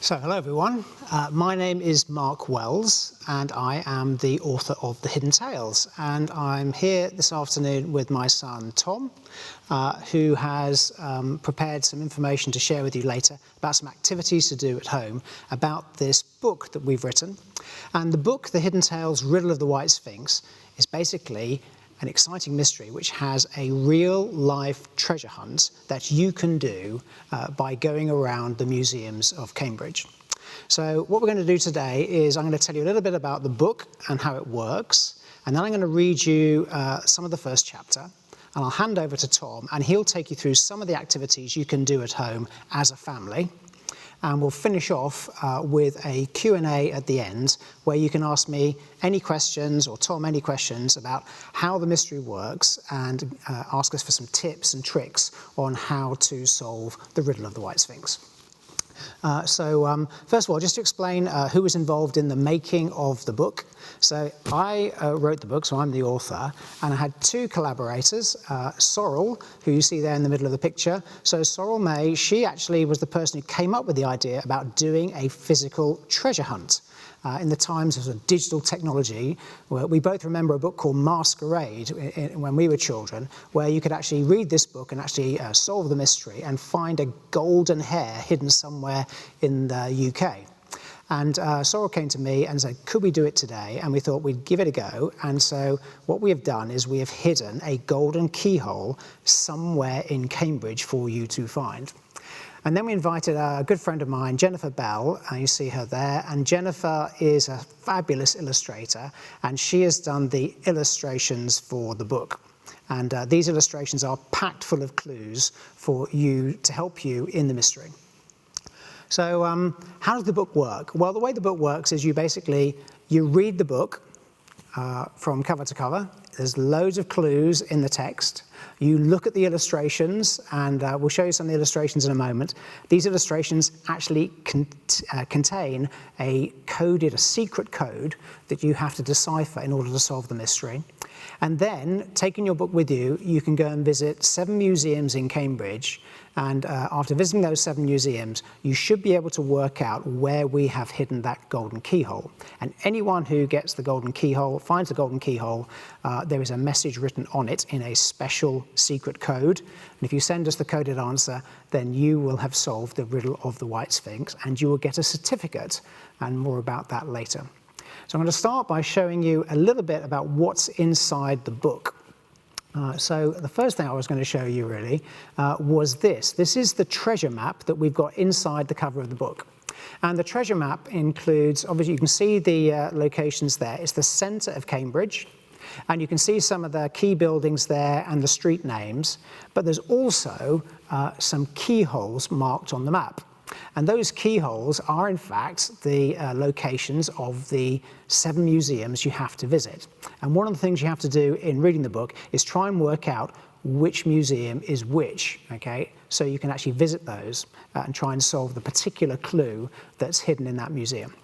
So, hello everyone. My name is Mark Wells and I am the author of The Hidden Tales, and I'm here this afternoon with my son Tom, who has prepared some information to share with you later about some activities to do at home about this book that we've written. And the book, The Hidden Tales, Riddle of the White Sphinx, is basically an exciting mystery which has a real life treasure hunt that you can do by going around the museums of Cambridge. So what we're going to do today is I'm going to tell you a little bit about the book and how it works, and then I'm going to read you some of the first chapter, and I'll hand over to Tom and he'll take you through some of the activities you can do at home as a family. And we'll finish off with a Q&A at the end where you can ask me any questions, or Tom any questions, about how the mystery works, and ask us for some tips and tricks on how to solve the riddle of the White Sphinx. So first of all, just to explain who was involved in the making of the book. So I wrote the book, so I'm the author, and I had two collaborators, Sorrel, who you see there in the middle of the picture. So Sorrel May, she actually was the person who came up with the idea about doing a physical treasure hunt. In the times of sort of digital technology, we both remember a book called Masquerade when we were children, where you could actually read this book and actually solve the mystery and find a golden hair hidden somewhere in the UK. And Sorrel came to me and said, could we do it today? And we thought we'd give it a go. And so what we have done is we have hidden a golden keyhole somewhere in Cambridge for you to find. And then we invited a good friend of mine, Jennifer Bell, and you see her there. And Jennifer is a fabulous illustrator, and she has done the illustrations for the book. And these illustrations are packed full of clues for you to help you in the mystery. So how does the book work? Well, the way the book works is you read the book from cover to cover. There's loads of clues in the text. You look at the illustrations, and we'll show you some of the illustrations in a moment. These illustrations actually contain a secret code that you have to decipher in order to solve the mystery. And then, taking your book with you, you can go and visit 7 museums in Cambridge. And after visiting those 7 museums, you should be able to work out where we have hidden that golden keyhole. And anyone who gets the golden keyhole, finds the golden keyhole, there is a message written on it in a special secret code. And if you send us the coded answer, then you will have solved the riddle of the White Sphinx, and you will get a certificate, and more about that later. So I'm going to start by showing you a little bit about what's inside the book. So the first thing I was going to show you really was this. This is the treasure map that we've got inside the cover of the book. And the treasure map includes, obviously you can see the locations there. It's the centre of Cambridge. And you can see some of the key buildings there and the street names. But there's also some keyholes marked on the map. And those keyholes are, in fact, the locations of the 7 museums you have to visit. And one of the things you have to do in reading the book is try and work out which museum is which, okay? So you can actually visit those and try and solve the particular clue that's hidden in that museum.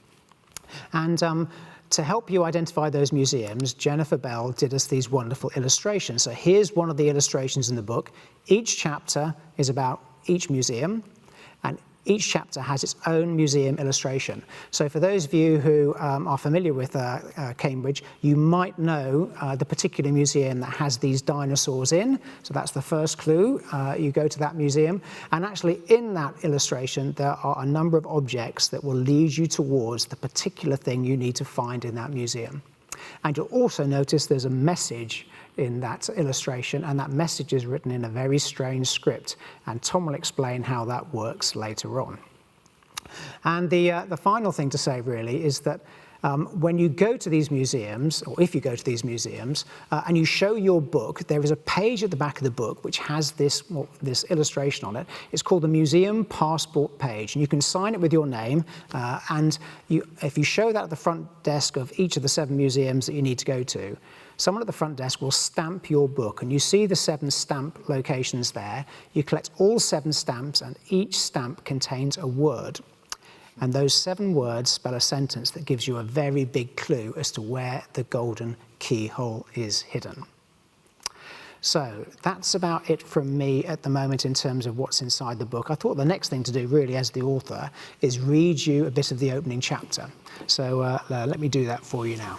And to help you identify those museums, Jennifer Bell did us these wonderful illustrations. So here's one of the illustrations in the book. Each chapter is about each museum, and each chapter has its own museum illustration. So for those of you who are familiar with Cambridge, you might know the particular museum that has these dinosaurs in. So that's the first clue. You go to that museum, and actually in that illustration there are a number of objects that will lead you towards the particular thing you need to find in that museum. And you'll also notice there's a message in that illustration, and that message is written in a very strange script, and Tom will explain how that works later on. And the final thing to say really is that when you go to these museums, or if you go to these museums, and you show your book, there is a page at the back of the book which has this illustration on it. It's called the Museum Passport page, and you can sign it with your name, and if you show that at the front desk of each of the 7 museums that you need to go to, someone at the front desk will stamp your book, and you see the 7 stamp locations there. You collect all 7 stamps, and each stamp contains a word. And those 7 words spell a sentence that gives you a very big clue as to where the golden keyhole is hidden. So that's about it from me at the moment in terms of what's inside the book. I thought the next thing to do really as the author is read you a bit of the opening chapter. So let me do that for you now.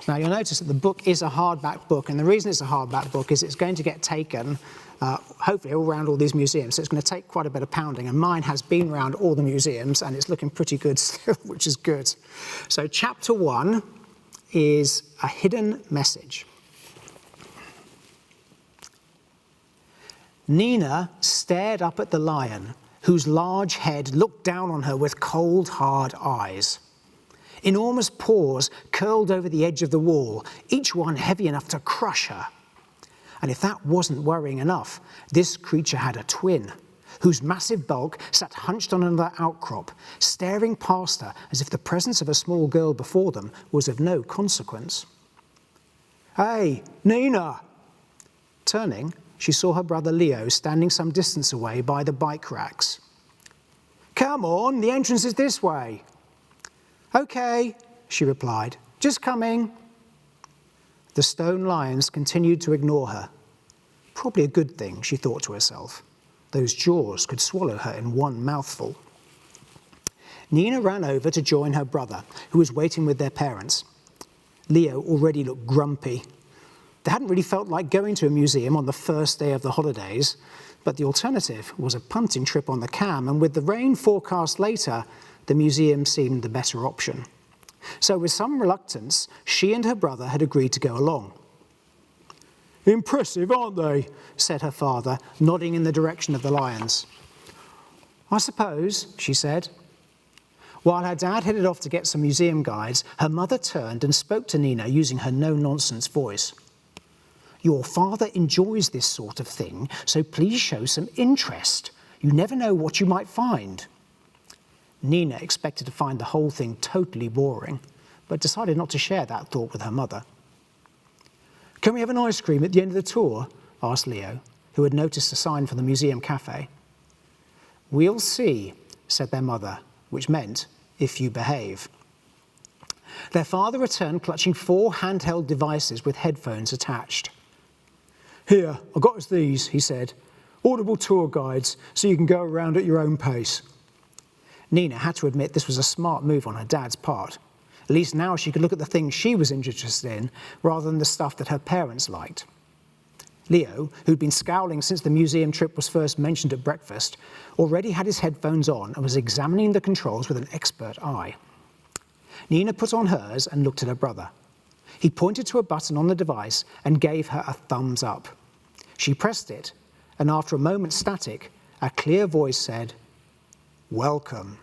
Now you'll notice that the book is a hardback book, and the reason it's a hardback book is it's going to get taken hopefully all around all these museums, so it's going to take quite a bit of pounding, and mine has been around all the museums and it's looking pretty good still, which is good. So chapter 1 is a hidden message. Nina stared up at the lion, whose large head looked down on her with cold, hard eyes. Enormous paws curled over the edge of the wall, each one heavy enough to crush her. And if that wasn't worrying enough, this creature had a twin, whose massive bulk sat hunched on another outcrop, staring past her as if the presence of a small girl before them was of no consequence. "Hey, Nina!" Turning, she saw her brother Leo standing some distance away by the bike racks. "Come on, the entrance is this way." "Okay," she replied, "just coming." The stone lions continued to ignore her. Probably a good thing, she thought to herself. Those jaws could swallow her in one mouthful. Nina ran over to join her brother, who was waiting with their parents. Leo already looked grumpy. They hadn't really felt like going to a museum on the first day of the holidays, but the alternative was a punting trip on the Cam, and with the rain forecast later, the museum seemed the better option. So with some reluctance, she and her brother had agreed to go along. "Impressive, aren't they?" said her father, nodding in the direction of the lions. "I suppose," she said. While her dad headed off to get some museum guides, her mother turned and spoke to Nina using her no-nonsense voice. "Your father enjoys this sort of thing, so please show some interest. You never know what you might find." Nina expected to find the whole thing totally boring, but decided not to share that thought with her mother. "Can we have an ice cream at the end of the tour?" asked Leo, who had noticed a sign from the museum cafe. "We'll see," said their mother, which meant, "if you behave." Their father returned clutching 4 handheld devices with headphones attached. "Here, I got us these," he said. "Audible tour guides, so you can go around at your own pace." Nina had to admit this was a smart move on her dad's part. At least now she could look at the things she was interested in rather than the stuff that her parents liked. Leo, who'd been scowling since the museum trip was first mentioned at breakfast, already had his headphones on and was examining the controls with an expert eye. Nina put on hers and looked at her brother. He pointed to a button on the device and gave her a thumbs up. She pressed it, and after a moment's static, a clear voice said, "Welcome."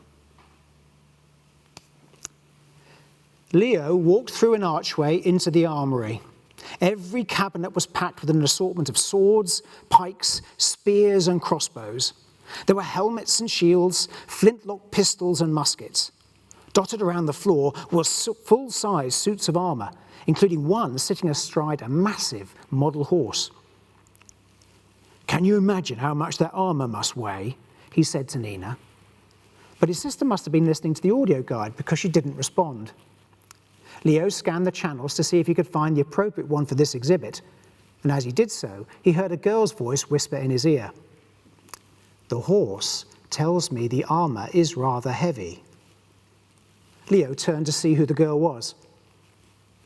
Leo walked through an archway into the armoury. Every cabinet was packed with an assortment of swords, pikes, spears and crossbows. There were helmets and shields, flintlock pistols and muskets. Dotted around the floor were full-size suits of armour, including one sitting astride a massive model horse. "Can you imagine how much that armour must weigh?" he said to Nina. But his sister must have been listening to the audio guide because she didn't respond. Leo scanned the channels to see if he could find the appropriate one for this exhibit, and as he did so, he heard a girl's voice whisper in his ear. "The horse tells me the armour is rather heavy." Leo turned to see who the girl was,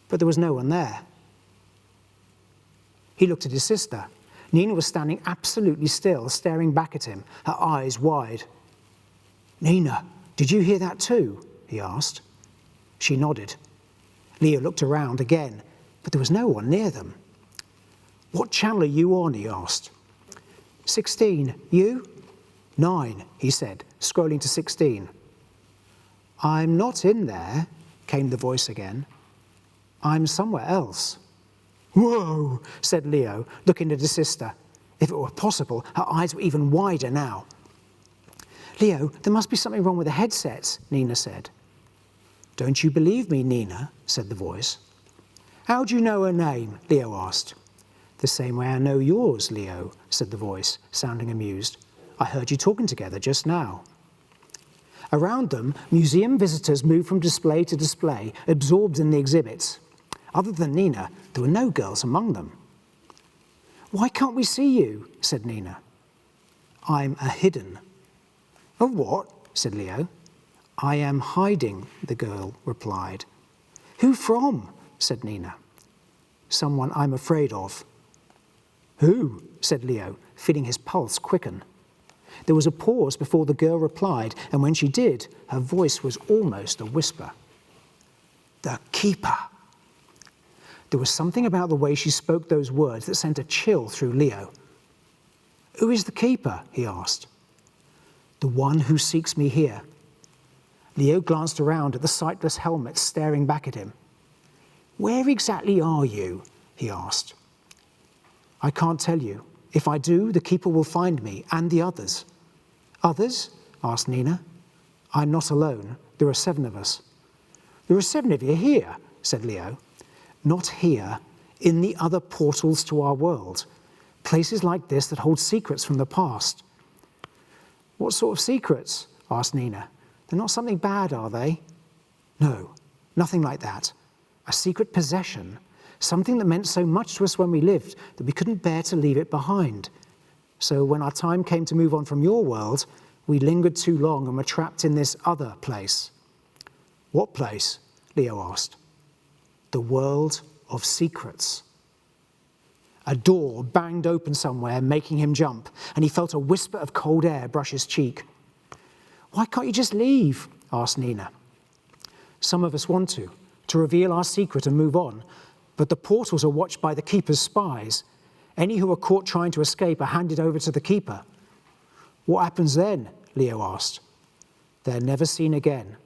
but there was no one there. He looked at his sister. Nina was standing absolutely still, staring back at him, her eyes wide. "Nina, did you hear that too?" he asked. She nodded. Leo looked around again, but there was no one near them. "What channel are you on?" he asked. 16. You? 9, he said, scrolling to 16. "I'm not in there," came the voice again. "I'm somewhere else." "Whoa," said Leo, looking at his sister. If it were possible, her eyes were even wider now. "Leo, there must be something wrong with the headsets," Nina said. "Don't you believe me, Nina?" said the voice. "How do you know her name?" Leo asked. "The same way I know yours, Leo," said the voice, sounding amused. "I heard you talking together just now." Around them, museum visitors moved from display to display, absorbed in the exhibits. Other than Nina, there were no girls among them. "Why can't we see you?" said Nina. "I'm a hidden." "A what?" said Leo. "I am hiding," the girl replied. "Who from?" said Nina. "Someone I'm afraid of." "Who?" said Leo, feeling his pulse quicken. There was a pause before the girl replied, and when she did, her voice was almost a whisper. "The Keeper." There was something about the way she spoke those words that sent a chill through Leo. "Who is the Keeper?" he asked. "The one who seeks me here." Leo glanced around at the sightless helmet staring back at him. "Where exactly are you?" he asked. "I can't tell you. If I do, the Keeper will find me and the others." "Others?" asked Nina. "I'm not alone. There are 7 of us." "There are 7 of you here," said Leo. "Not here, in the other portals to our world. Places like this that hold secrets from the past." "What sort of secrets?" asked Nina. "They're not something bad, are they?" "No, nothing like that. A secret possession, something that meant so much to us when we lived that we couldn't bear to leave it behind. So when our time came to move on from your world, we lingered too long and were trapped in this other place." "What place?" Leo asked. "The world of secrets." A door banged open somewhere, making him jump, and he felt a whisper of cold air brush his cheek. "Why can't you just leave?" asked Nina. "Some of us want to reveal our secret and move on, but the portals are watched by the Keeper's spies. Any who are caught trying to escape are handed over to the Keeper." "What happens then?" Leo asked. "They're never seen again.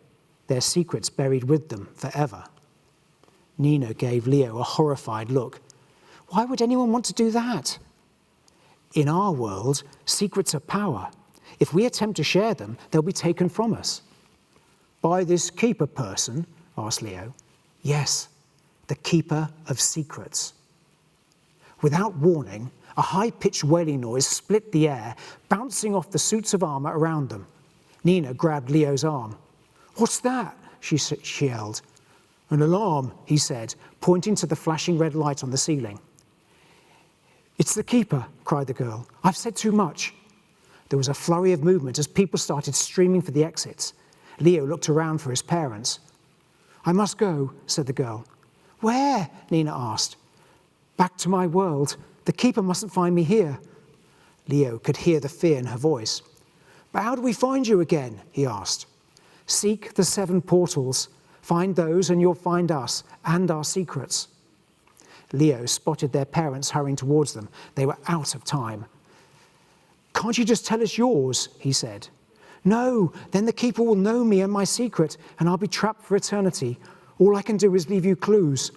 Their secrets buried with them forever." Nina gave Leo a horrified look. "Why would anyone want to do that?" "In our world, secrets are power. If we attempt to share them, they'll be taken from us." "By this Keeper person?" asked Leo. "Yes, the Keeper of Secrets." Without warning, a high-pitched wailing noise split the air, bouncing off the suits of armor around them. Nina grabbed Leo's arm. "What's that?" she yelled. "An alarm," he said, pointing to the flashing red light on the ceiling. "It's the Keeper," cried the girl. "I've said too much." There was a flurry of movement as people started streaming for the exits. Leo looked around for his parents. "I must go," said the girl. "Where?" Nina asked. "Back to my world. The Keeper mustn't find me here." Leo could hear the fear in her voice. "But how do we find you again?" he asked. "Seek the 7 portals. Find those and you'll find us and our secrets." Leo spotted their parents hurrying towards them. They were out of time. "Can't you just tell us yours?" he said. "No, then the Keeper will know me and my secret, and I'll be trapped for eternity. All I can do is leave you clues."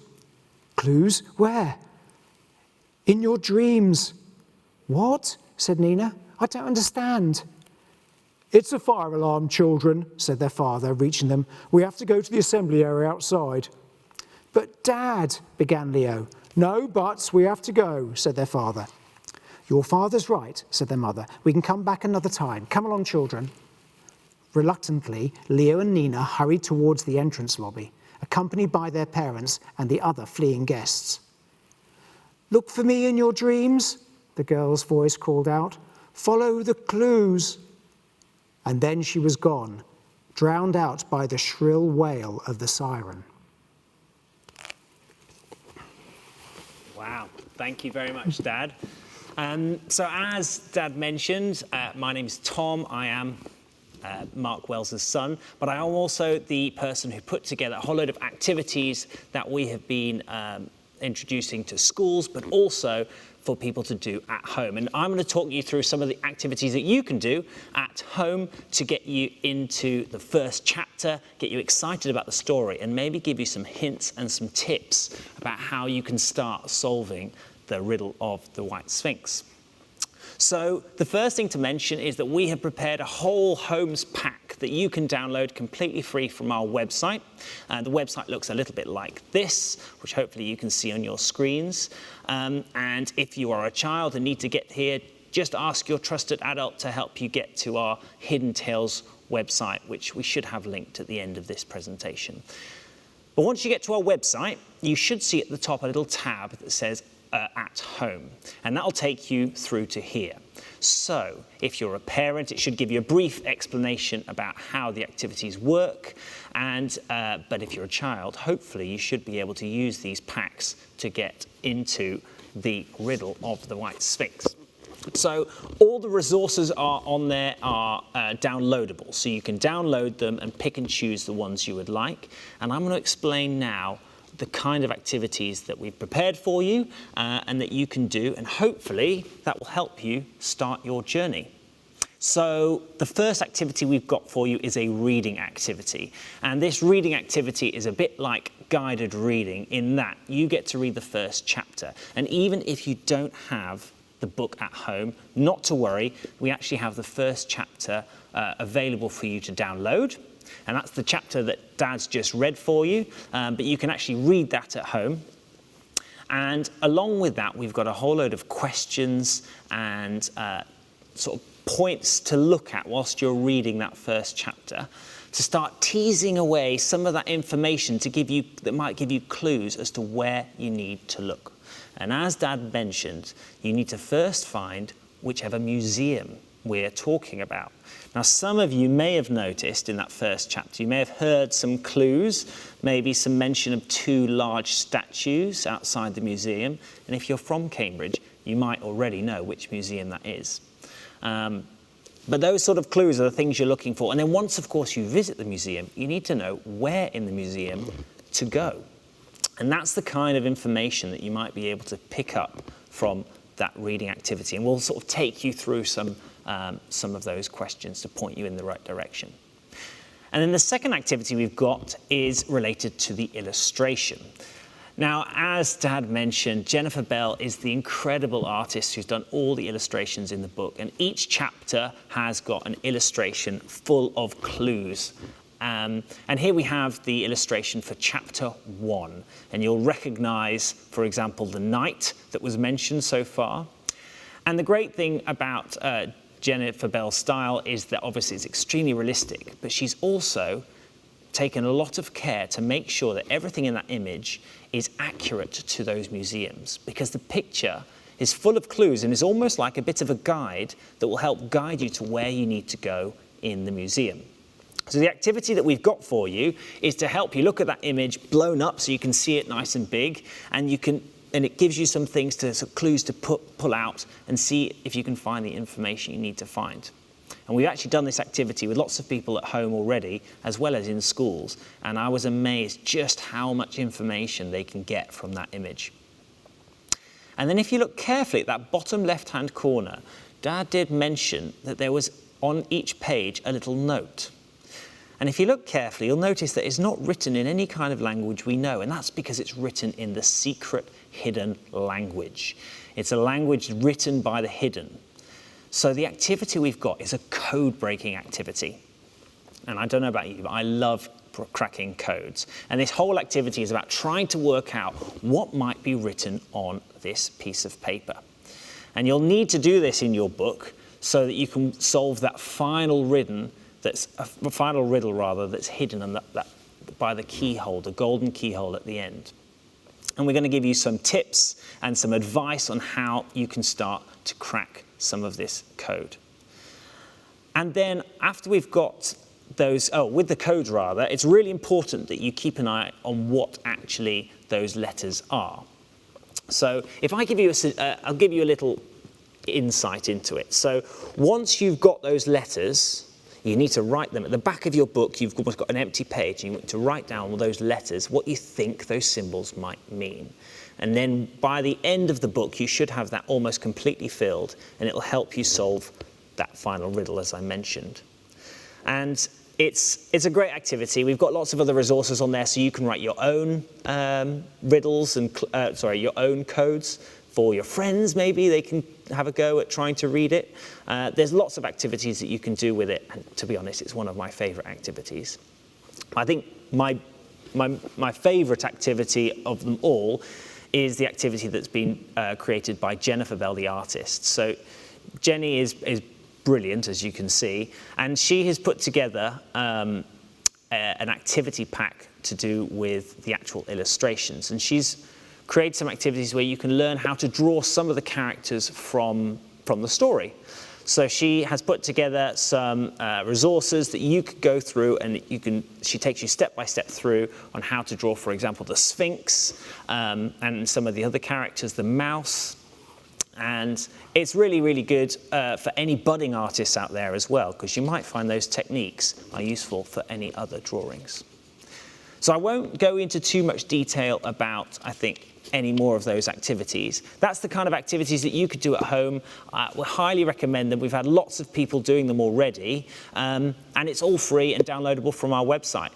"Clues? Where?" "In your dreams." "What?" said Nina. "I don't understand." "It's a fire alarm, children," said their father, reaching them. "We have to go to the assembly area outside." "But Dad," began Leo. "No buts, we have to go," said their father. "Your father's right," said their mother. "We can come back another time. Come along, children." Reluctantly, Leo and Nina hurried towards the entrance lobby, accompanied by their parents and the other fleeing guests. "Look for me in your dreams," the girl's voice called out. "Follow the clues." And then she was gone, drowned out by the shrill wail of the siren. Wow, thank you very much, Dad. So as Dad mentioned, my name is Tom. I am Mark Wells' son, but I am also the person who put together a whole load of activities that we have been introducing to schools, but also for people to do at home. And I'm going to talk you through some of the activities that you can do at home to get you into the first chapter, get you excited about the story, and maybe give you some hints and some tips about how you can start solving the riddle of the White Sphinx. So the first thing to mention is that we have prepared a whole Homes pack that you can download completely free from our website. The website looks a little bit like this, which hopefully you can see on your screens. And if you are a child and need to get here, just ask your trusted adult to help you get to our Hidden Tales website, which we should have linked at the end of this presentation. But once you get to our website, you should see at the top a little tab that says at home, and that'll take you through to here. So if you're a parent, it should give you a brief explanation about how the activities work, and but if you're a child, hopefully you should be able to use these packs to get into the riddle of the White Sphinx. So all the resources are on there are downloadable, so you can download them and pick and choose the ones you would like. And I'm going to explain now the kind of activities that we've prepared for you and that you can do, and hopefully that will help you start your journey. So the first activity we've got for you is a reading activity, and this reading activity is a bit like guided reading in that you get to read the first chapter, and even if you don't have the book at home, not to worry, we actually have the first chapter available for you to download. And that's the chapter that Dad's just read for you, but you can actually read that at home. And along with that, we've got a whole load of questions and sort of points to look at whilst you're reading that first chapter, to start teasing away some of that information that might give you clues as to where you need to look. And as Dad mentioned, you need to first find whichever museum we're talking about. Now, some of you may have noticed in that first chapter, you may have heard some clues, maybe some mention of 2 large statues outside the museum. And if you're from Cambridge, you might already know which museum that is. But those sort of clues are the things you're looking for. And then once, of course, you visit the museum, you need to know where in the museum to go. And that's the kind of information that you might be able to pick up from that reading activity. And we'll sort of take you through some of those questions to point you in the right direction. And then the second activity we've got is related to the illustration. Now, as Dad mentioned, Jennifer Bell is the incredible artist who's done all the illustrations in the book, and each chapter has got an illustration full of clues. And here we have the illustration for chapter 1, and you'll recognize, for example, the knight that was mentioned so far. And the great thing about Jennifer Bell's style is that obviously it's extremely realistic, but she's also taken a lot of care to make sure that everything in that image is accurate to those museums, because the picture is full of clues and is almost like a bit of a guide that will help guide you to where you need to go in the museum. So the activity that we've got for you is to help you look at that image blown up so you can see it nice and big, and it gives you some things some clues to pull out and see if you can find the information you need to find. And we've actually done this activity with lots of people at home already, as well as in schools, and I was amazed just how much information they can get from that image. And then if you look carefully at that bottom left-hand corner, Dad did mention that there was on each page a little note. And if you look carefully, you'll notice that it's not written in any kind of language we know, and that's because it's written in the secret hidden language. It's a language written by the hidden. So the activity we've got is a code-breaking activity. And I don't know about you, but I love cracking codes. And this whole activity is about trying to work out what might be written on this piece of paper. And you'll need to do this in your book so that you can solve that final riddle that's hidden by the keyhole, the golden keyhole at the end. And we're going to give you some tips and some advice on how you can start to crack some of this code. And then after we've got with the code rather, it's really important that you keep an eye on what actually those letters are. So if I give you I'll give you a little insight into it. So once you've got those letters, you need to write them. At the back of your book, you've almost got an empty page, and you want to write down all those letters, what you think those symbols might mean. And then by the end of the book, you should have that almost completely filled, and it'll help you solve that final riddle, as I mentioned. And it's a great activity. We've got lots of other resources on there, so you can write your own riddles and your own codes for your friends. Maybe they can have a go at trying to read it. There's lots of activities that you can do with it, and to be honest, it's one of my favourite activities. I think my favourite activity of them all is the activity that's been created by Jennifer Bell, the artist. So Jenny is brilliant, as you can see, and she has put together an activity pack to do with the actual illustrations. And she's created some activities where you can learn how to draw some of the characters from the story. So she has put together some resources that you could go through, and she takes you step by step through on how to draw, for example, the Sphinx and some of the other characters, the mouse. And it's really, really good for any budding artists out there as well, because you might find those techniques are useful for any other drawings. So I won't go into too much detail about, I think, any more of those activities. That's the kind of activities that you could do at home. We highly recommend them. We've had lots of people doing them already, and it's all free and downloadable from our website.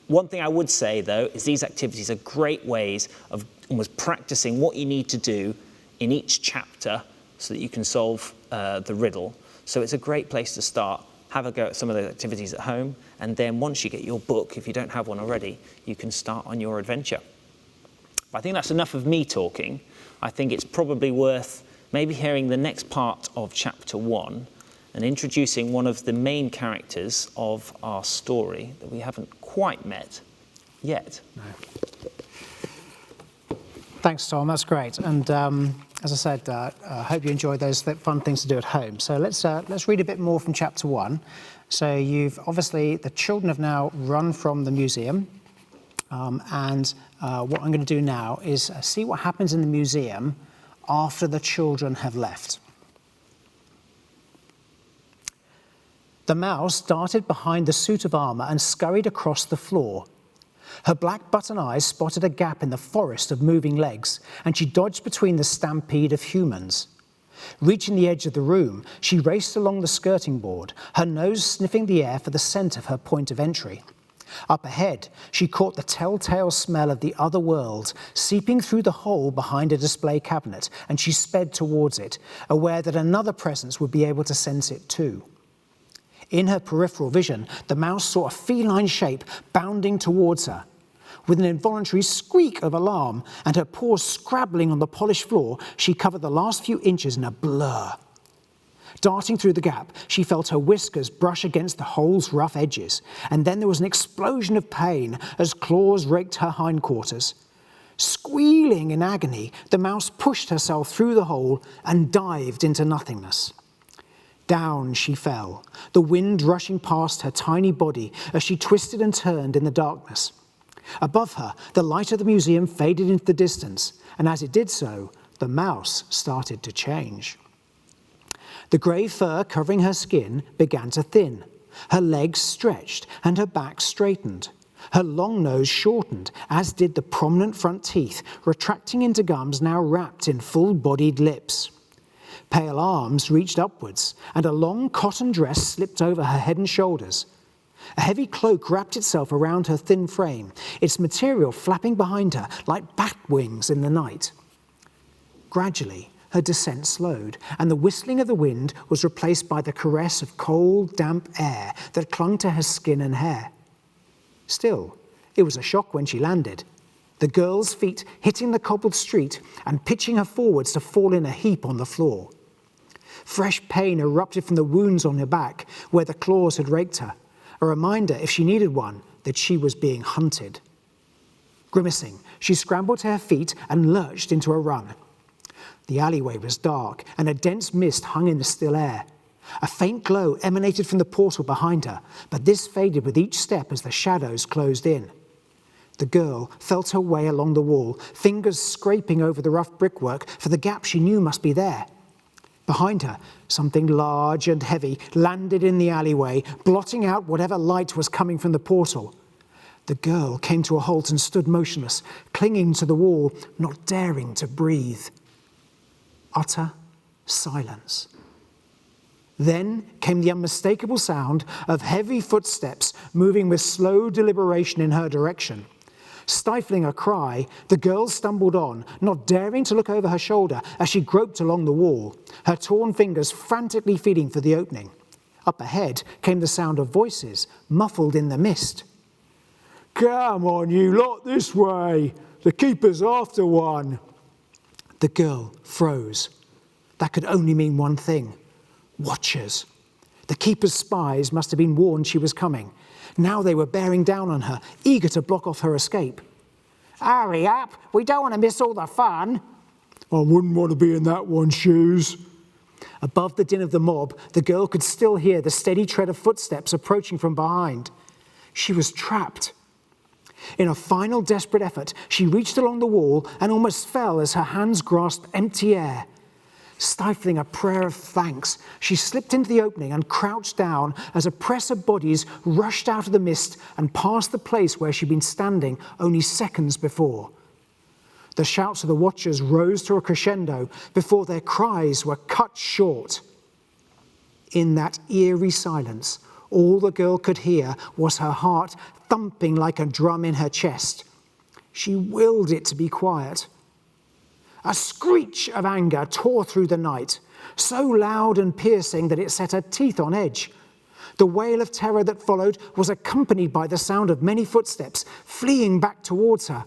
One thing I would say, though, is these activities are great ways of almost practicing what you need to do in each chapter so that you can solve the riddle. So it's a great place to start. Have a go at some of the activities at home, and then once you get your book, if you don't have one already, you can start on your adventure. I think that's enough of me talking. I think it's probably worth maybe hearing the next part of chapter 1 and introducing one of the main characters of our story that we haven't quite met yet. No. Thanks, Tom. That's great. And as I said, I hope you enjoyed those fun things to do at home. So let's read a bit more from chapter 1. So the children have now run from the museum. What I'm going to do now is see what happens in the museum after the children have left. The mouse darted behind the suit of armour and scurried across the floor. Her black button eyes spotted a gap in the forest of moving legs, and she dodged between the stampede of humans. Reaching the edge of the room, she raced along the skirting board, her nose sniffing the air for the scent of her point of entry. Up ahead, she caught the telltale smell of the other world seeping through the hole behind a display cabinet, and she sped towards it, aware that another presence would be able to sense it too. In her peripheral vision, the mouse saw a feline shape bounding towards her. With an involuntary squeak of alarm and her paws scrabbling on the polished floor, she covered the last few inches in a blur. Darting through the gap, she felt her whiskers brush against the hole's rough edges, and then there was an explosion of pain as claws raked her hindquarters. Squealing in agony, the mouse pushed herself through the hole and dived into nothingness. Down she fell, the wind rushing past her tiny body as she twisted and turned in the darkness. Above her, the light of the museum faded into the distance, and as it did so, the mouse started to change. The grey fur covering her skin began to thin. Her legs stretched and her back straightened. Her long nose shortened, as did the prominent front teeth, retracting into gums now wrapped in full-bodied lips. Pale arms reached upwards, and a long cotton dress slipped over her head and shoulders. A heavy cloak wrapped itself around her thin frame, its material flapping behind her like bat wings in the night. Gradually, her descent slowed, and the whistling of the wind was replaced by the caress of cold, damp air that clung to her skin and hair. Still, it was a shock when she landed, the girl's feet hitting the cobbled street and pitching her forwards to fall in a heap on the floor. Fresh pain erupted from the wounds on her back where the claws had raked her, a reminder, if she needed one, that she was being hunted. Grimacing, she scrambled to her feet and lurched into a run. The alleyway was dark, and a dense mist hung in the still air. A faint glow emanated from the portal behind her, but this faded with each step as the shadows closed in. The girl felt her way along the wall, fingers scraping over the rough brickwork for the gap she knew must be there. Behind her, something large and heavy landed in the alleyway, blotting out whatever light was coming from the portal. The girl came to a halt and stood motionless, clinging to the wall, not daring to breathe. Utter silence. Then came the unmistakable sound of heavy footsteps moving with slow deliberation in her direction. Stifling a cry, the girl stumbled on, not daring to look over her shoulder as she groped along the wall, her torn fingers frantically feeling for the opening. Up ahead came the sound of voices, muffled in the mist. "Come on, you lot, this way. The keeper's after one." The girl froze. That could only mean one thing. Watchers. The keeper's spies must have been warned she was coming. Now they were bearing down on her, eager to block off her escape. "Hurry up, we don't want to miss all the fun." "I wouldn't want to be in that one's shoes." Above the din of the mob, the girl could still hear the steady tread of footsteps approaching from behind. She was trapped. In a final desperate effort, she reached along the wall and almost fell as her hands grasped empty air. Stifling a prayer of thanks, she slipped into the opening and crouched down as a press of bodies rushed out of the mist and past the place where she'd been standing only seconds before. The shouts of the watchers rose to a crescendo before their cries were cut short. In that eerie silence, all the girl could hear was her heart thumping like a drum in her chest. She willed it to be quiet. A screech of anger tore through the night, so loud and piercing that it set her teeth on edge. The wail of terror that followed was accompanied by the sound of many footsteps fleeing back towards her.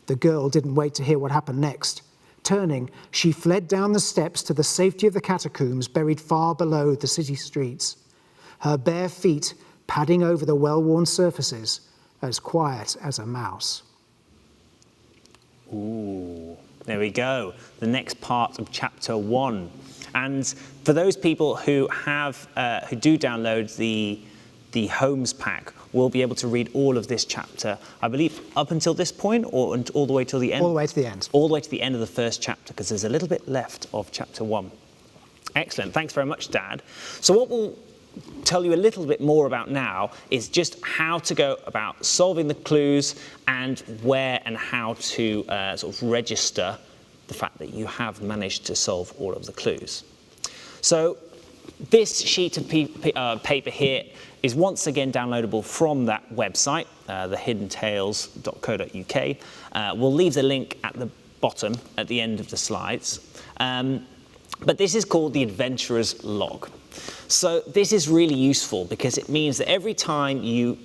The girl didn't wait to hear what happened next. Turning, she fled down the steps to the safety of the catacombs buried far below the city streets, her bare feet padding over the well-worn surfaces, as quiet as a mouse. Ooh, there we go. The next part of chapter 1. And for those people who do download the Homes pack, we'll be able to read all of this chapter, I believe, up until this point, or all the way till the end? All the way to the end. All the way to the end of the first chapter, because there's a little bit left of chapter 1. Excellent. Thanks very much, Dad. So what we'll tell you a little bit more about now is just how to go about solving the clues and where and how to sort of register the fact that you have managed to solve all of the clues. So this sheet of paper here is once again downloadable from that website, thehiddentales.co.uk. We'll leave the link at the bottom, at the end of the slides. But this is called the Adventurer's Log. So this is really useful because it means that every time you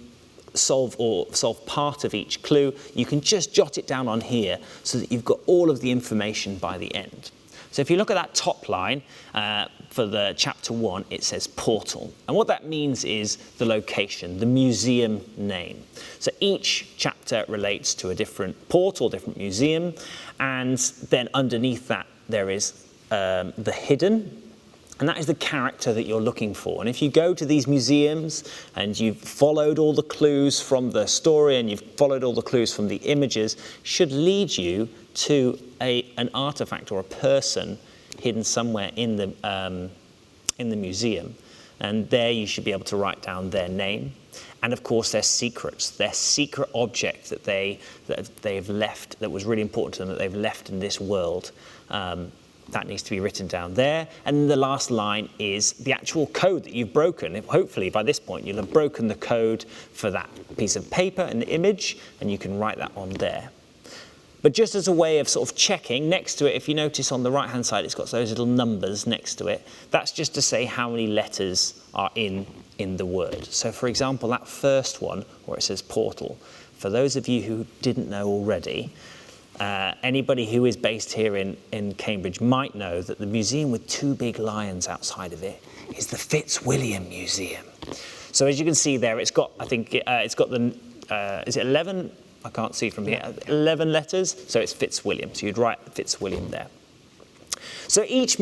solve part of each clue, you can just jot it down on here so that you've got all of the information by the end. So if you look at that top line for the chapter 1, it says portal. And what that means is the location, the museum name. So each chapter relates to a different portal, different museum. And then underneath that, there is the hidden. And that is the character that you're looking for. And if you go to these museums and you've followed all the clues from the story and you've followed all the clues from the images, should lead you to an artifact or a person hidden somewhere in the museum. And there you should be able to write down their name. And of course their secrets, their secret object that they've left, that was really important to them, that they've left in this world. That needs to be written down there. And the last line is the actual code that you've broken. Hopefully by this point you'll have broken the code for that piece of paper and the image, and you can write that on there. But just as a way of sort of checking, next to it, if you notice on the right hand side, it's got those little numbers next to it. That's just to say how many letters are in the word. So for example, that first one where it says portal, for those of you who didn't know already, anybody who is based here in Cambridge might know that the museum with 2 big lions outside of it is the Fitzwilliam Museum. So as you can see there, it's got, I think, it's got the, is it 11? I can't see from here. 11 letters, so it's Fitzwilliam. So you'd write Fitzwilliam there. So each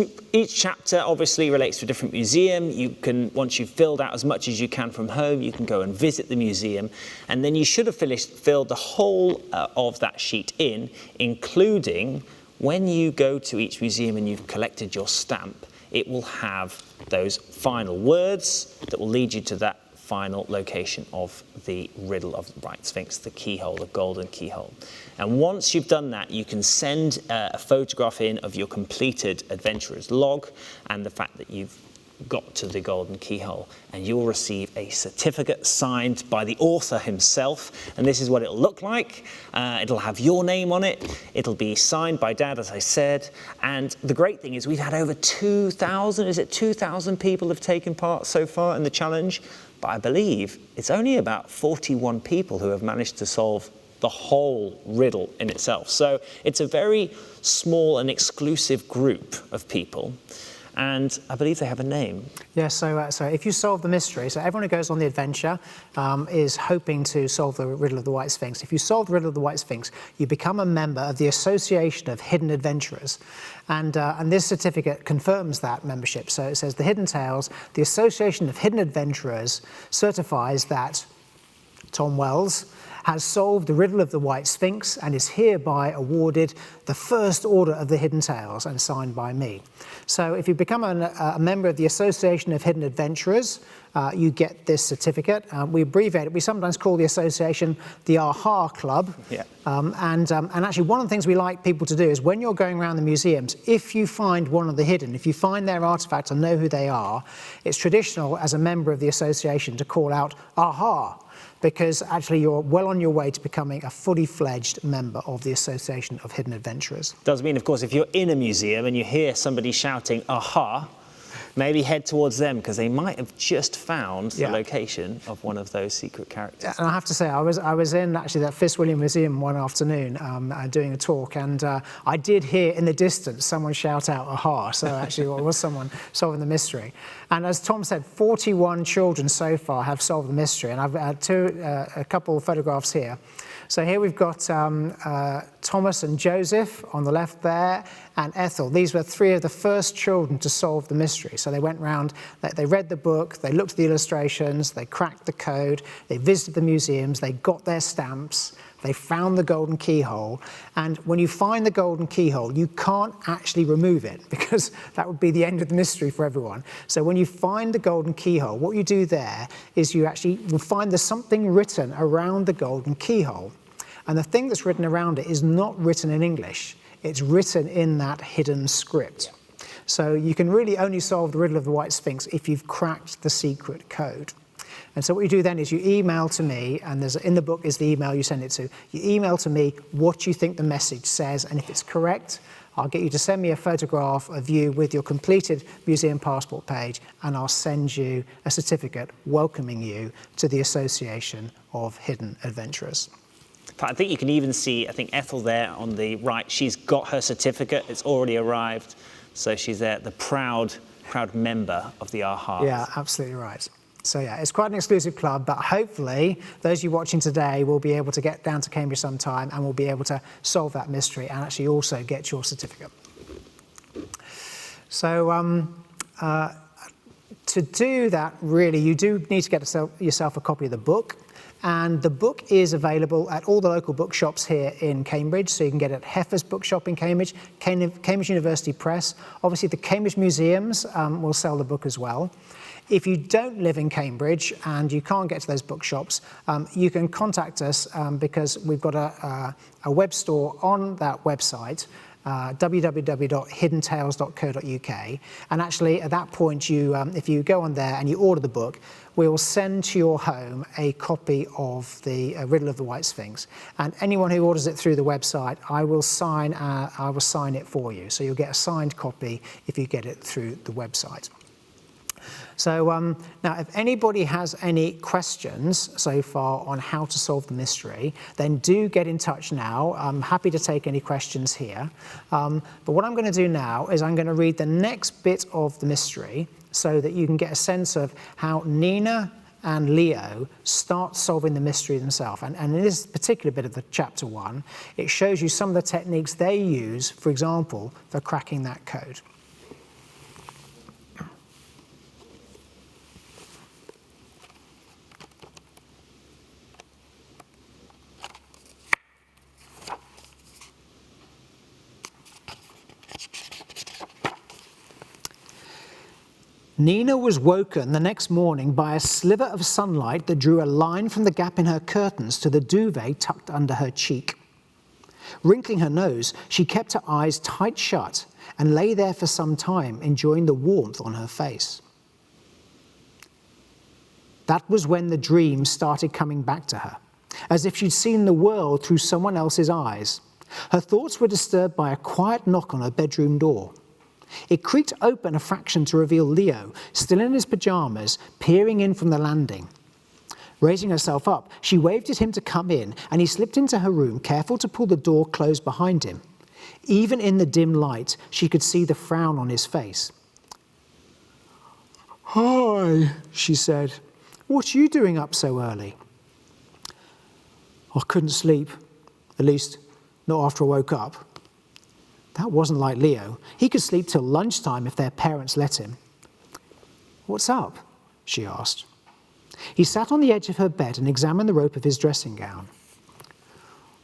chapter obviously relates to a different museum. You can, once you've filled out as much as you can from home, you can go and visit the museum. And then you should have filled the whole of that sheet in, including when you go to each museum and you've collected your stamp, it will have those final words that will lead you to that final location of the riddle of the White Sphinx, the keyhole, the golden keyhole. And once you've done that, you can send a photograph in of your completed adventurer's log and the fact that you've got to the golden keyhole, and you'll receive a certificate signed by the author himself. And this is what it'll look like. It'll have your name on it. It'll be signed by Dad, as I said. And the great thing is we've had over 2,000, is it 2,000 people have taken part so far in the challenge? But I believe it's only about 41 people who have managed to solve the whole riddle in itself. So it's a very small and exclusive group of people. and I believe they have a name. Yeah, so if you solve the mystery, so everyone who goes on the adventure is hoping to solve the riddle of the White Sphinx. If you solve the riddle of the White Sphinx, you become a member of the Association of Hidden Adventurers. And this certificate confirms that membership. So it says the Hidden Tales, the Association of Hidden Adventurers certifies that Tom Wells has solved the riddle of the White Sphinx and is hereby awarded the First Order of the Hidden Tales, and signed by me. So if you become a member of the Association of Hidden Adventurers, you get this certificate. We abbreviate it. We sometimes call the association the AHA Club. Yeah. And actually one of the things we like people to do is when you're going around the museums, if you find one of the hidden, if you find their artifacts and know who they are, it's traditional as a member of the association to call out AHA, because actually you're well on your way to becoming a fully fledged member of the Association of Hidden Adventurers. Does mean, of course, if you're in a museum and you hear somebody shouting, aha, maybe head towards them, because they might have just found the location of one of those secret characters. And I have to say, I was in actually that Fitzwilliam Museum one afternoon doing a talk, and I did hear in the distance someone shout out aha, so actually it was someone solving the mystery. And as Tom said, 41 children so far have solved the mystery, and I've had a couple of photographs here. So here we've got Thomas and Joseph on the left there, and Ethel. These were three of the first children to solve the mystery. So they went round, they read the book, they looked at the illustrations, they cracked the code, they visited the museums, they got their stamps, they found the golden keyhole. And when you find the golden keyhole, you can't actually remove it, because that would be the end of the mystery for everyone. So when you find the golden keyhole, what you do there is you actually will find there's something written around the golden keyhole. And the thing that's written around it is not written in English. It's written in that hidden script. So you can really only solve the riddle of the White Sphinx if you've cracked the secret code. And so what you do then is you email to me, and in the book is the email you send it to. You email to me what you think the message says, and if it's correct, I'll get you to send me a photograph of you with your completed museum passport page, and I'll send you a certificate welcoming you to the Association of Hidden Adventurers. I think you can even see, I think Ethel there on the right, she's got her certificate, it's already arrived. So she's there, the proud member of the AHA. Yeah, absolutely right. So yeah, it's quite an exclusive club, but hopefully those of you watching today will be able to get down to Cambridge sometime and will be able to solve that mystery and actually also get your certificate. So to do that, really, you do need to get yourself a copy of the book. And the book is available at all the local bookshops here in Cambridge. So you can get it at Heffer's Bookshop in Cambridge, Cambridge University Press. Obviously, the Cambridge Museums will sell the book as well. If you don't live in Cambridge and you can't get to those bookshops, you can contact us because we've got a web store on that website, www.hiddentales.co.uk. And actually, at that point, if you go on there and you order the book, we will send to your home a copy of the Riddle of the White Sphinx. And anyone who orders it through the website, I will sign it for you. So you'll get a signed copy if you get it through the website. So now, if anybody has any questions so far on how to solve the mystery, then do get in touch now. I'm happy to take any questions here. But what I'm going to do now is I'm going to read the next bit of the mystery so that you can get a sense of how Nina and Leo start solving the mystery themselves. And in this particular bit of the chapter 1, it shows you some of the techniques they use, for example, for cracking that code. Nina was woken the next morning by a sliver of sunlight that drew a line from the gap in her curtains to the duvet tucked under her cheek. Wrinkling her nose, she kept her eyes tight shut and lay there for some time, enjoying the warmth on her face. That was when the dream started coming back to her, as if she'd seen the world through someone else's eyes. Her thoughts were disturbed by a quiet knock on her bedroom door. It creaked open a fraction to reveal Leo, still in his pajamas, peering in from the landing. Raising herself up, she waved at him to come in, and he slipped into her room, careful to pull the door closed behind him. Even in the dim light, she could see the frown on his face. "Hi," she said. "What are you doing up so early?" "I couldn't sleep, at least not after I woke up." That wasn't like Leo. He could sleep till lunchtime if their parents let him. "What's up?" she asked. He sat on the edge of her bed and examined the rope of his dressing gown.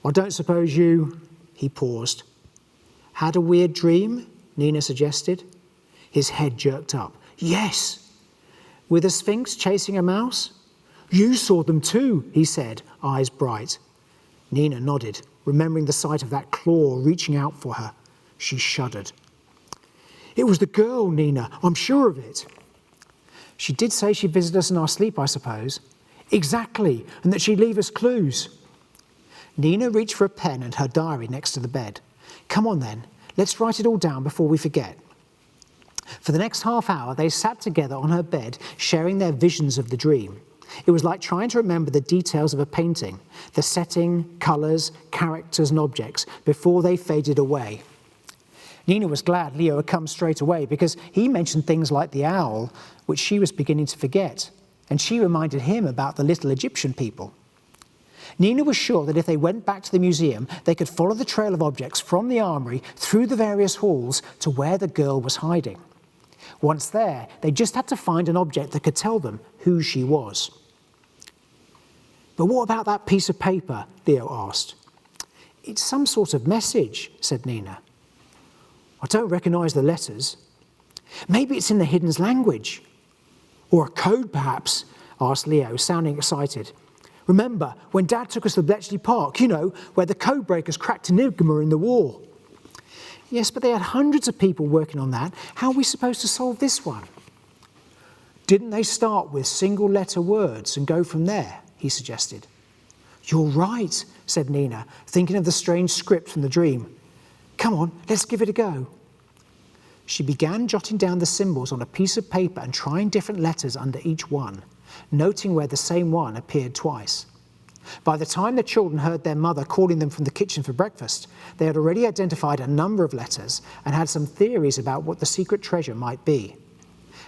"I don't suppose you," he paused. "Had a weird dream?" Nina suggested. His head jerked up. "Yes." "With a sphinx chasing a mouse?" "You saw them too," he said, eyes bright. Nina nodded, remembering the sight of that claw reaching out for her. She shuddered. "It was the girl, Nina, I'm sure of it." "She did say she'd visit us in our sleep, I suppose." "Exactly, and that she'd leave us clues." Nina reached for a pen and her diary next to the bed. "Come on then, let's write it all down before we forget." For the next half hour, they sat together on her bed, sharing their visions of the dream. It was like trying to remember the details of a painting, the setting, colours, characters and objects, before they faded away. Nina was glad Leo had come straight away because he mentioned things like the owl, which she was beginning to forget, and she reminded him about the little Egyptian people. Nina was sure that if they went back to the museum, they could follow the trail of objects from the armoury through the various halls to where the girl was hiding. Once there, they just had to find an object that could tell them who she was. "But what about that piece of paper?" Leo asked. "It's some sort of message," said Nina. "I don't recognise the letters." "Maybe it's in the hidden's language." "Or a code, perhaps," asked Leo, sounding excited. "Remember, when Dad took us to Bletchley Park, you know, where the code breakers cracked Enigma in the war?" "Yes, but they had hundreds of people working on that. How are we supposed to solve this one?" "Didn't they start with single-letter words and go from there?" he suggested. "You're right," said Nina, thinking of the strange script from the dream. "Come on, let's give it a go." She began jotting down the symbols on a piece of paper and trying different letters under each one, noting where the same one appeared twice. By the time the children heard their mother calling them from the kitchen for breakfast, they had already identified a number of letters and had some theories about what the secret treasure might be.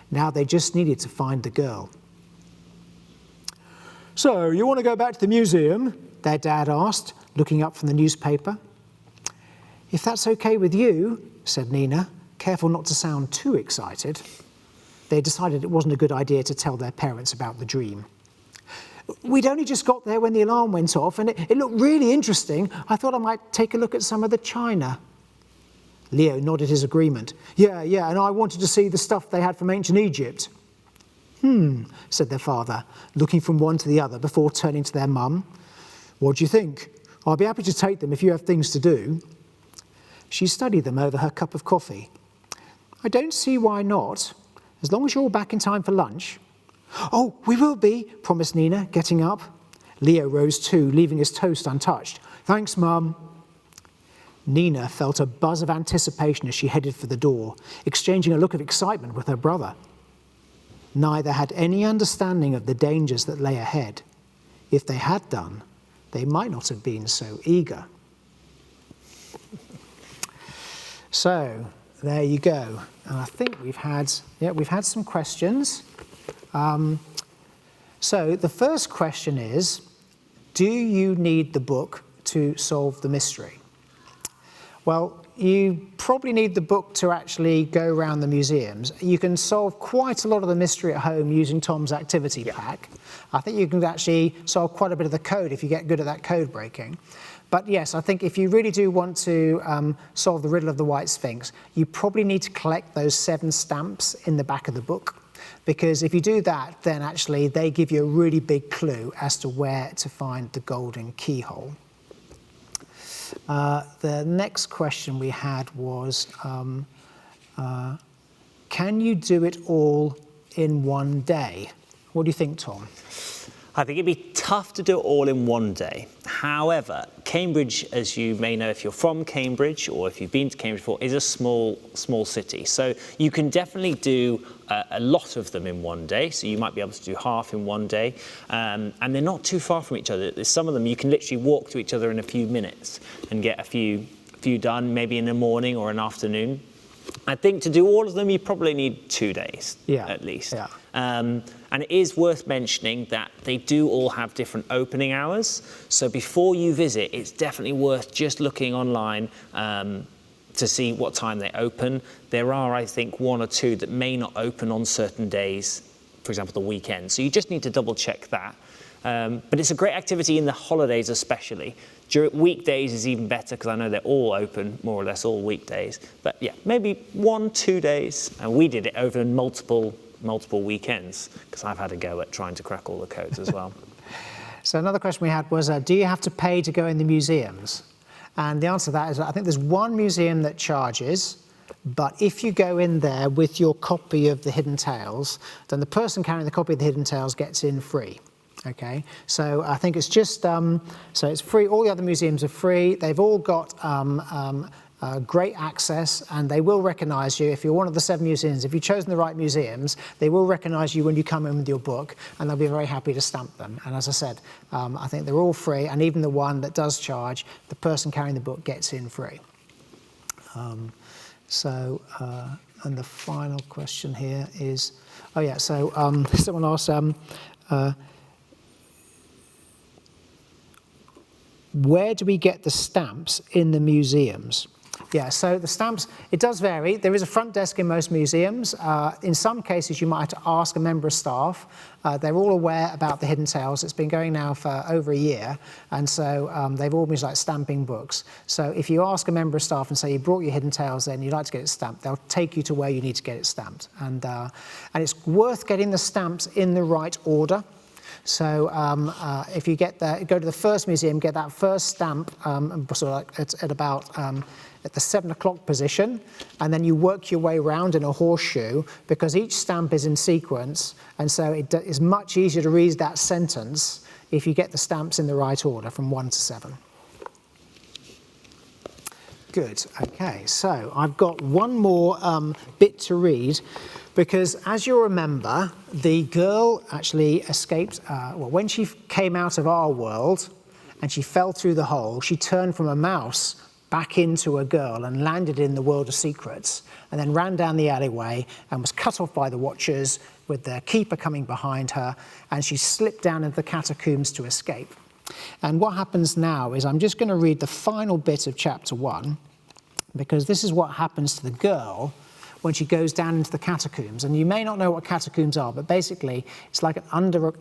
Now they just needed to find the girl. "So, you want to go back to the museum?" their dad asked, looking up from the newspaper. "If that's okay with you," said Nina, careful not to sound too excited. They decided it wasn't a good idea to tell their parents about the dream. "We'd only just got there when the alarm went off, and it looked really interesting. I thought I might take a look at some of the china." Leo nodded his agreement. Yeah, and I wanted to see the stuff they had from ancient Egypt." Said their father, looking from one to the other before turning to their mum. "What do you think? I'll be happy to take them if you have things to do." She studied them over her cup of coffee. "I don't see why not, as long as you're all back in time for lunch." "Oh, we will be," promised Nina, getting up. Leo rose too, leaving his toast untouched. "Thanks, Mum." Nina felt a buzz of anticipation as she headed for the door, exchanging a look of excitement with her brother. Neither had any understanding of the dangers that lay ahead. If they had done, they might not have been so eager. So, there you go. And I think we've had some questions. So the first question is, do you need the book to solve the mystery? Well, you probably need the book to actually go around the museums. You can solve quite a lot of the mystery at home using Tom's activity pack. I think you can actually solve quite a bit of the code if you get good at that code breaking. But yes, I think if you really do want to solve the riddle of the White Sphinx, you probably need to collect those 7 stamps in the back of the book. Because if you do that, then actually they give you a really big clue as to where to find the golden keyhole. The next question we had was, can you do it all in one day? What do you think, Tom? I think it'd be tough to do it all in one day. However, Cambridge, as you may know if you're from Cambridge or if you've been to Cambridge before, is a small city. So you can definitely do a lot of them in one day. So you might be able to do half in one day. And they're not too far from each other. There's some of them you can literally walk to each other in a few minutes and get a few done, maybe in the morning or an afternoon. I think to do all of them, you probably need 2 days Yeah. at least. Yeah. And it is worth mentioning that they do all have different opening hours. So before you visit, it's definitely worth just looking online to see what time they open. There are, I think, 1 or 2 that may not open on certain days, for example, the weekend. So you just need to double check that. But it's a great activity in the holidays especially. During weekdays is even better because I know they're all open, more or less all weekdays. But yeah, maybe 1-2 days. And we did it over multiple weekends because I've had a go at trying to crack all the codes as well. So another question we had was, do you have to pay to go in the museums? And the answer to that is, I think there's one museum that charges, but if you go in there with your copy of the Hidden Tales, then the person carrying the copy of the Hidden Tales gets in free. Okay, so I think it's just, so it's free, all the other museums are free, they've all got great access, and they will recognise you if you're one of the 7 museums. If you've chosen the right museums, they will recognise you when you come in with your book, and they'll be very happy to stamp them. And as I said, I think they're all free, and even the one that does charge, the person carrying the book gets in free. And the final question here is, oh yeah, so someone asked, where do we get the stamps in the museums? Yeah, so the stamps, it does vary. There is a front desk in most museums. In some cases, you might have to ask a member of staff. They're all aware about the Hidden Tales. It's been going now for over a year, and so they've all been like stamping books. So if you ask a member of staff and say you brought your Hidden Tales then, you'd like to get it stamped, they'll take you to where you need to get it stamped. And it's worth getting the stamps in the right order. So if you get there, go to the first museum, get that first stamp sort of like at about at the 7 o'clock position, and then you work your way around in a horseshoe because each stamp is in sequence, and so it is much easier to read that sentence if you get the stamps in the right order from 1 to 7. Good, okay, so I've got one more bit to read, because as you'll remember, the girl actually escaped, well, when she came out of our world and she fell through the hole, she turned from a mouse back into a girl and landed in the world of secrets, and then ran down the alleyway and was cut off by the watchers with the keeper coming behind her, and she slipped down into the catacombs to escape. And what happens now is I'm just going to read the final bit of chapter 1, because this is what happens to the girl when she goes down into the catacombs. And you may not know what catacombs are, but basically it's like an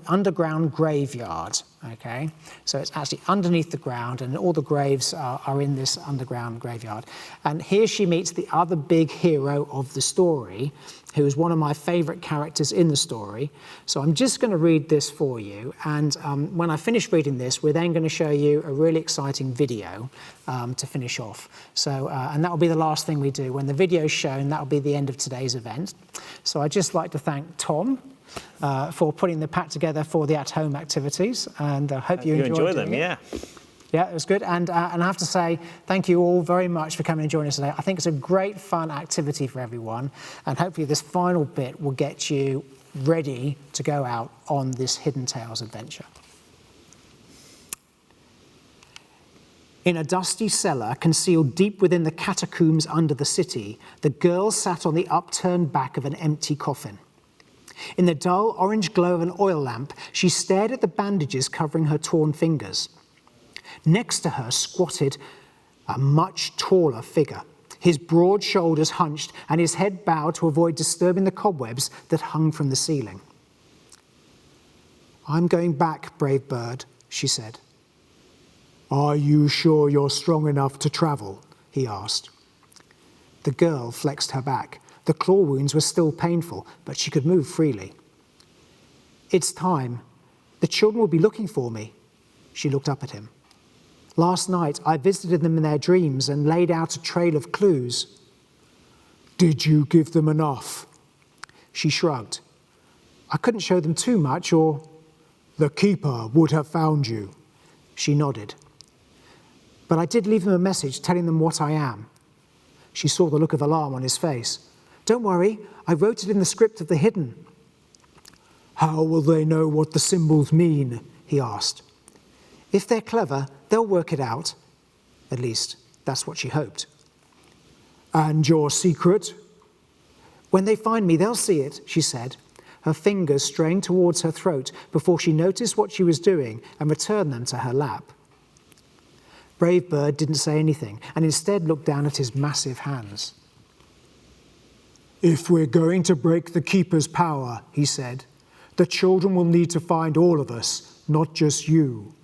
underground graveyard, okay? So it's actually underneath the ground, and all the graves are in this underground graveyard. And here she meets the other big hero of the story, who is one of my favourite characters in the story. So I'm just going to read this for you, and when I finish reading this, we're then going to show you a really exciting video to finish off. So, and that will be the last thing we do. When the video's shown, that will be the end of today's event. So I'd just like to thank Tom for putting the pack together for the at-home activities, and I hope you enjoy them. Yeah. Yeah, it was good, and I have to say thank you all very much for coming and joining us today. I think it's a great fun activity for everyone, and hopefully this final bit will get you ready to go out on this Hidden Tales adventure. In a dusty cellar concealed deep within the catacombs under the city, the girl sat on the upturned back of an empty coffin. In the dull orange glow of an oil lamp, she stared at the bandages covering her torn fingers. Next to her squatted a much taller figure, his broad shoulders hunched and his head bowed to avoid disturbing the cobwebs that hung from the ceiling. "I'm going back, brave bird," she said. "Are you sure you're strong enough to travel?" he asked. The girl flexed her back. The claw wounds were still painful, but she could move freely. "It's time. The children will be looking for me." She looked up at him. "Last night, I visited them in their dreams and laid out a trail of clues." "Did you give them enough?" She shrugged. "I couldn't show them too much, or..." "The keeper would have found you." She nodded. "But I did leave them a message telling them what I am." She saw the look of alarm on his face. "Don't worry, I wrote it in the script of the Hidden." "How will they know what the symbols mean?" he asked. "If they're clever, they'll work it out." At least, that's what she hoped. "And your secret?" When they find me, they'll see it, she said. Her fingers strained towards her throat before she noticed what she was doing and returned them to her lap. Brave Bird didn't say anything and instead looked down at his massive hands. "If we're going to break the Keeper's power," he said, "the children will need to find all of us, not just you."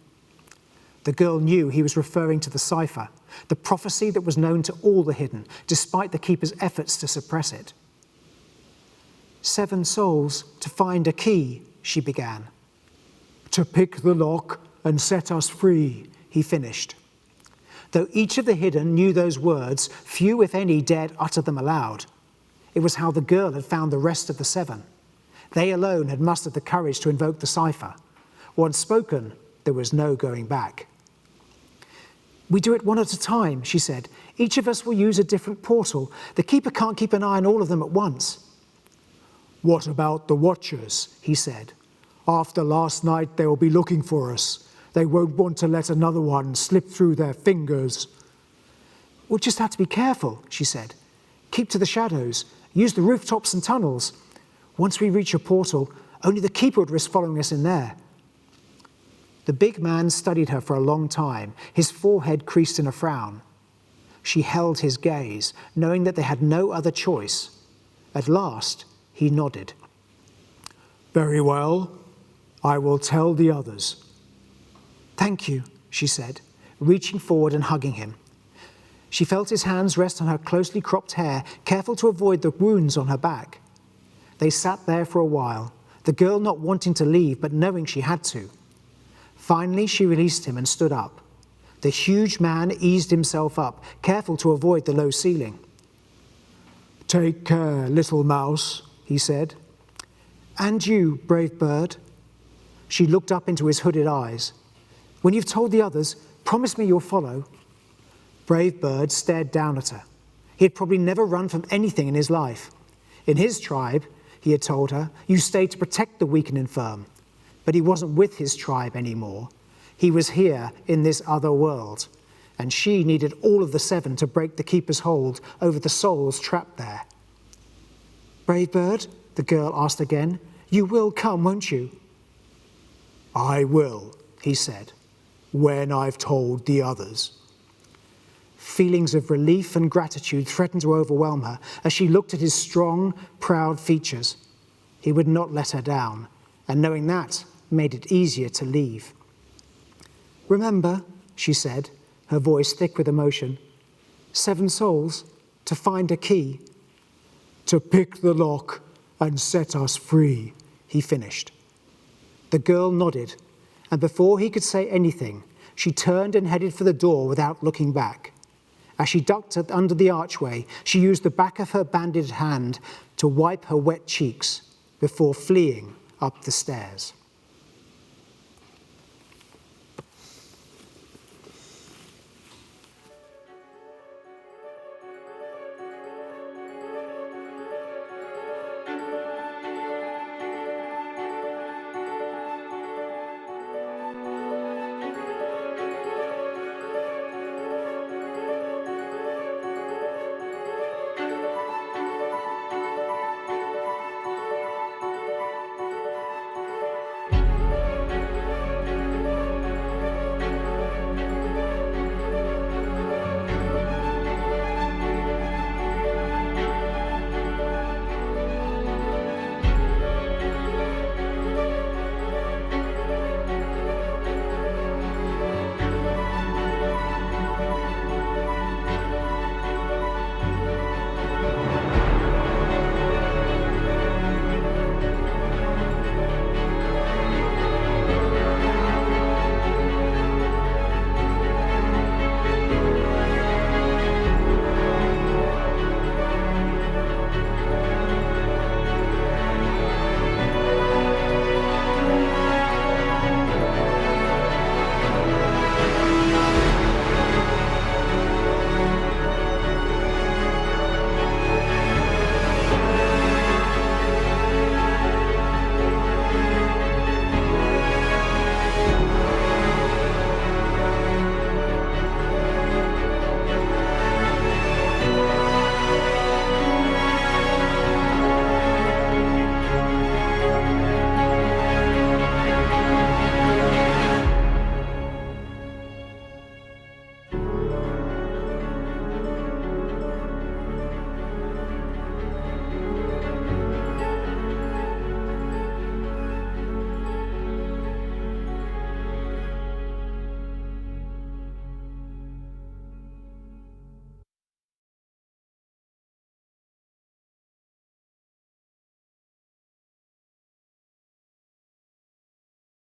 The girl knew he was referring to the cipher, the prophecy that was known to all the Hidden, despite the Keeper's efforts to suppress it. 7 souls to find a key, she began. "To pick the lock and set us free," he finished. Though each of the Hidden knew those words, few, if any, dared utter them aloud. It was how the girl had found the rest of the 7. They alone had mustered the courage to invoke the cipher. Once spoken, there was no going back. "We do it one at a time," she said. "Each of us will use a different portal. The Keeper can't keep an eye on all of them at once." "What about the Watchers?" he said. "After last night, they will be looking for us. They won't want to let another one slip through their fingers." "We'll just have to be careful," she said. "Keep to the shadows. Use the rooftops and tunnels. Once we reach a portal, only the Keeper would risk following us in there." The big man studied her for a long time, his forehead creased in a frown. She held his gaze, knowing that they had no other choice. At last, he nodded. "Very well. I will tell the others." "Thank you," she said, reaching forward and hugging him. She felt his hands rest on her closely cropped hair, careful to avoid the wounds on her back. They sat there for a while, the girl not wanting to leave but knowing she had to. Finally, she released him and stood up. The huge man eased himself up, careful to avoid the low ceiling. "Take care, little mouse," he said. "And you, brave bird." She looked up into his hooded eyes. "When you've told the others, promise me you'll follow." Brave Bird stared down at her. He had probably never run from anything in his life. In his tribe, he had told her, you stayed to protect the weak and infirm. But he wasn't with his tribe anymore. He was here in this other world, and she needed all of the 7 to break the Keeper's hold over the souls trapped there. "Brave Bird," the girl asked again, "you will come, won't you?" "I will," he said, "when I've told the others." Feelings of relief and gratitude threatened to overwhelm her as she looked at his strong, proud features. He would not let her down, and knowing that made it easier to leave. "Remember," she said, her voice thick with emotion, 7 souls to find a key. "To pick the lock and set us free," he finished. The girl nodded, and before he could say anything, she turned and headed for the door without looking back. As she ducked under the archway, she used the back of her bandaged hand to wipe her wet cheeks before fleeing up the stairs.